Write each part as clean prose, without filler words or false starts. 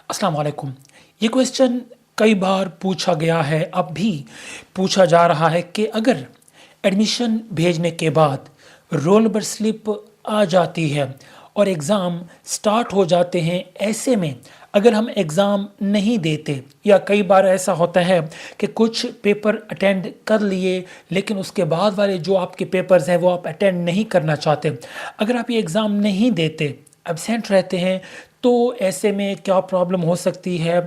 अस्सलाम वालेकुम। ये क्वेश्चन कई बार पूछा गया है, अब भी पूछा जा रहा है कि अगर एडमिशन भेजने के बाद रोल नंबर स्लिप आ जाती है और एग्ज़ाम स्टार्ट हो जाते हैं, ऐसे में अगर हम एग्ज़ाम नहीं देते या कई बार ऐसा होता है कि कुछ पेपर अटेंड कर लिए लेकिन उसके बाद वाले जो आपके पेपर्स हैं वो आप अटेंड नहीं करना चाहते, अगर आप ये एग्ज़ाम नहीं देते, एब्सेंट रहते हैं, तो ऐसे में क्या प्रॉब्लम हो सकती है,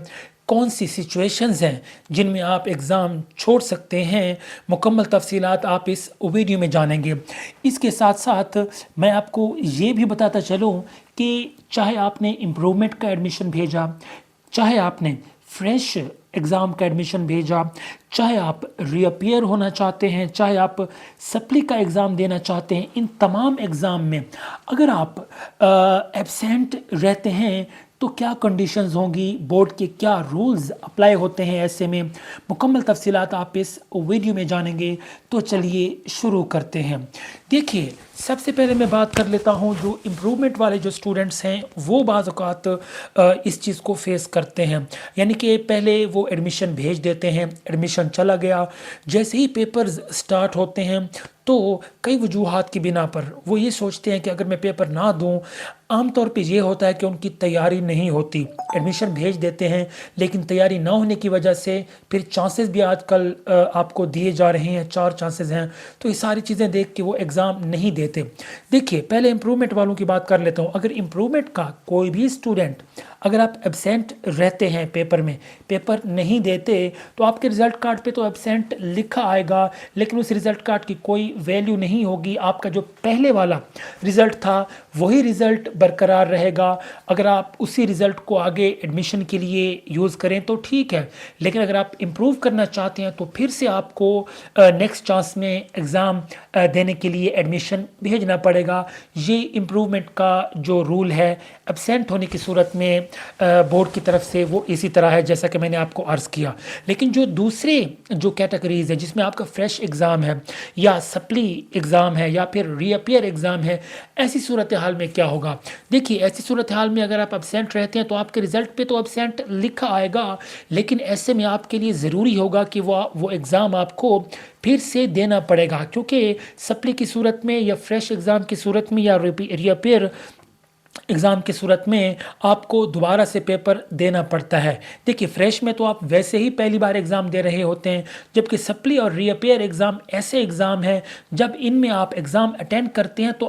कौन सी सिचुएशंस हैं जिनमें आप एग्ज़ाम छोड़ सकते हैं, मुकम्मल तफसीलात आप इस वीडियो में जानेंगे। इसके साथ साथ मैं आपको ये भी बताता चलूँ कि चाहे आपने इम्प्रूवमेंट का एडमिशन भेजा, चाहे आपने फ्रेश एग्ज़ाम का एडमिशन भेजा, चाहे आप रीअपियर होना चाहते हैं, चाहे आप सप्ली का एग्ज़ाम देना चाहते हैं, इन तमाम एग्ज़ाम में अगर आप एब्सेंट रहते हैं तो क्या कंडीशंस होंगी, बोर्ड के क्या रूल्स अप्लाई होते हैं, ऐसे में मुकम्मल तफसीलात आप इस वीडियो में जानेंगे। तो चलिए शुरू करते हैं। देखिए, सबसे पहले मैं बात कर लेता हूं, जो इम्प्रूवमेंट वाले जो स्टूडेंट्स हैं वो बाज़ औक़ात इस चीज़ को फेस करते हैं, यानी कि पहले वो एडमिशन भेज देते हैं, एडमिशन चला गया, जैसे ही पेपर्स स्टार्ट होते हैं तो कई वजूहात की बिना पर वो ये सोचते हैं कि अगर मैं पेपर ना दूं, आम तौर पे ये होता है कि उनकी तैयारी नहीं होती, एडमिशन भेज देते हैं लेकिन तैयारी ना होने की वजह से फिर चांसेस भी आजकल आपको दिए जा रहे हैं, 4 चांसेस हैं, तो ये सारी चीज़ें देख के वो एग्ज़ाम नहीं देते। देखिए, पहले इम्प्रूवमेंट वालों की बात कर लेता हूँ। अगर इम्प्रूवमेंट का कोई भी स्टूडेंट, अगर आप एब्सेंट रहते हैं, पेपर में पेपर नहीं देते, तो आपके रिज़ल्ट कार्ड पे तो एब्सेंट लिखा आएगा लेकिन उस रिज़ल्ट कार्ड की कोई वैल्यू नहीं होगी। आपका जो पहले वाला रिज़ल्ट था वही रिज़ल्ट बरकरार रहेगा। अगर आप उसी रिज़ल्ट को आगे एडमिशन के लिए यूज़ करें तो ठीक है, लेकिन अगर आप इम्प्रूव करना चाहते हैं तो फिर से आपको नेक्स्ट चांस में एग्ज़ाम देने के लिए एडमिशन भेजना पड़ेगा। ये इम्प्रूवमेंट का जो रूल है, एब्सेंट होने की सूरत में बोर्ड की तरफ से वो इसी तरह है जैसा कि मैंने आपको अर्ज़ किया। लेकिन जो दूसरे जो कैटेगरीज़ है जिसमें आपका फ्रेश एग्ज़ाम है या सप्ली एग्ज़ाम है या फिर रीअपियर एग्ज़ाम है, ऐसी सूरत हाल में क्या होगा? देखिए, ऐसी सूरत हाल में अगर आप एब्सेंट रहते हैं तो आपके रिज़ल्ट पे तो एब्सेंट लिखा आएगा, लेकिन ऐसे में आपके लिए ज़रूरी होगा कि वो एग्ज़ाम आपको फिर से देना पड़ेगा, क्योंकि सप्ली की सूरत में या फ्रेश एग्ज़ाम की सूरत में या रीअपियर एग्ज़ाम की सूरत में आपको दोबारा से पेपर देना पड़ता है। देखिए, फ्रेश में तो आप वैसे ही पहली बार एग्ज़ाम दे रहे होते हैं, जबकि सप्ली और रीअपियर एग्ज़ाम ऐसे एग्ज़ाम हैं जब इनमें आप एग्ज़ाम अटेंड करते हैं तो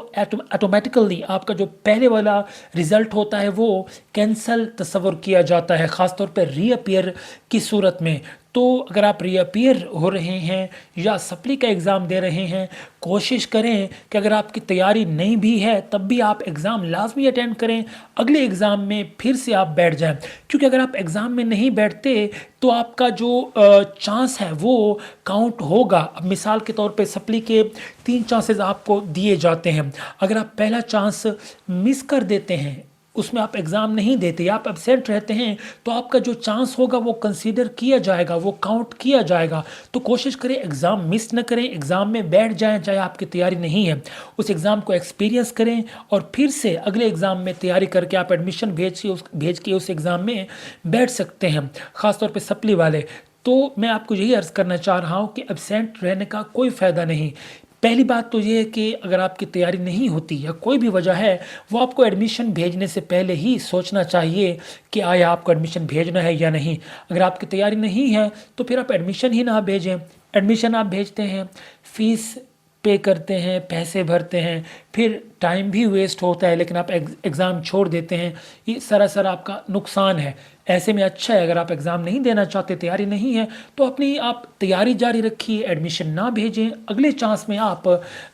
ऑटोमेटिकली आपका जो पहले वाला रिज़ल्ट होता है वो कैंसल तस्वुर किया जाता है, ख़ास तौर पर रीअपियर की सूरत में। तो अगर आप रीअपियर हो रहे हैं या सप्ली का एग्ज़ाम दे रहे हैं, कोशिश करें कि अगर आपकी तैयारी नहीं भी है तब भी आप एग्ज़ाम लाजमी अटेंड करें, अगले एग्ज़ाम में फिर से आप बैठ जाएं, क्योंकि अगर आप एग्ज़ाम में नहीं बैठते तो आपका जो चांस है वो काउंट होगा। अब मिसाल के तौर पे सप्ली के 3 चांसेस आपको दिए जाते हैं, अगर आप पहला चांस मिस कर देते हैं, उसमें आप एग्ज़ाम नहीं देते या आप एब्सेंट रहते हैं, तो आपका जो चांस होगा वो कंसीडर किया जाएगा, वो काउंट किया जाएगा। तो कोशिश करें एग्ज़ाम मिस न करें, एग्ज़ाम में बैठ जाएं, चाहे आपकी तैयारी नहीं है, उस एग्ज़ाम को एक्सपीरियंस करें और फिर से अगले एग्ज़ाम में तैयारी करके आप एडमिशन भेज के उस एग्ज़ाम में बैठ सकते हैं, ख़ासतौर पर सप्ली वाले। तो मैं आपको यही अर्ज़ करना चाह रहा हूँ कि एब्सेंट रहने का कोई फ़ायदा नहीं। पहली बात तो ये है कि अगर आपकी तैयारी नहीं होती या कोई भी वजह है, वो आपको एडमिशन भेजने से पहले ही सोचना चाहिए कि आया आपको एडमिशन भेजना है या नहीं। अगर आपकी तैयारी नहीं है तो फिर आप एडमिशन ही ना भेजें। एडमिशन आप भेजते हैं, फ़ीस पे करते हैं, पैसे भरते हैं, फिर टाइम भी वेस्ट होता है, लेकिन आप एग्ज़ाम छोड़ देते हैं, ये सरासर आपका नुकसान है। ऐसे में अच्छा है, अगर आप एग्ज़ाम नहीं देना चाहते, तैयारी नहीं है, तो अपनी आप तैयारी जारी रखिए, एडमिशन ना भेजें, अगले चांस में आप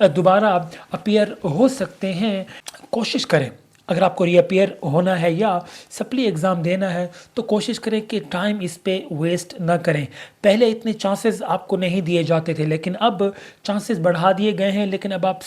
दोबारा अपीयर हो सकते हैं। कोशिश करें, अगर आपको रीअपियर होना है या सप्ली एग्ज़ाम देना है तो कोशिश करें कि टाइम इस पे वेस्ट ना करें। पहले इतने चांसेस आपको नहीं दिए जाते थे, लेकिन अब चांसेस बढ़ा दिए गए हैं, लेकिन अब आप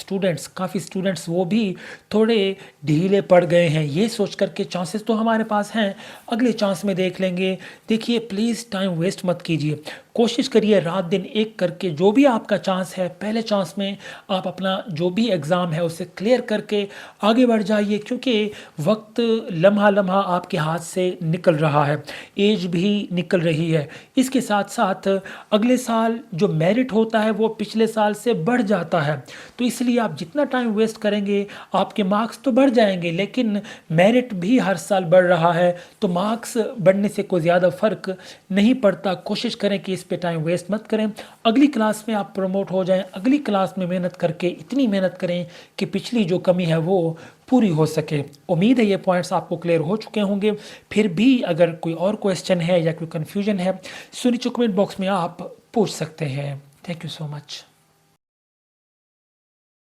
काफ़ी स्टूडेंट्स वो भी थोड़े ढीले पड़ गए हैं, ये सोच कर के चांसेस तो हमारे पास हैं, अगले चांस में देख लेंगे। देखिए, प्लीज़ टाइम वेस्ट मत कीजिए, कोशिश करिए रात दिन एक करके, जो भी आपका चांस है पहले चांस में आप अपना जो भी एग्ज़ाम है उसे क्लियर करके आगे बढ़ जाइए, क्योंकि वक्त लम्हा लम्हा आपके हाथ से निकल रहा है, एज भी निकल रही है। इसके साथ साथ अगले साल जो मेरिट होता है वो पिछले साल से बढ़ जाता है, तो इसलिए आप जितना टाइम वेस्ट करेंगे आपके मार्क्स तो बढ़ जाएंगे, लेकिन मेरिट भी हर साल बढ़ रहा है, तो मार्क्स बढ़ने से कोई ज़्यादा फ़र्क नहीं पड़ता। कोशिश करें कि इस पे टाइम वेस्ट मत करें, अगली क्लास में आप प्रमोट हो जाएं, अगली क्लास में मेहनत करके इतनी मेहनत करें कि पिछली जो कमी है वो पूरी हो सके। उम्मीद है ये पॉइंट्स आपको क्लियर हो चुके होंगे। फिर भी अगर कोई और क्वेश्चन है या कोई कन्फ्यूजन है, नीचे कमेंट बॉक्स में आप पूछ सकते हैं। Thank you so much.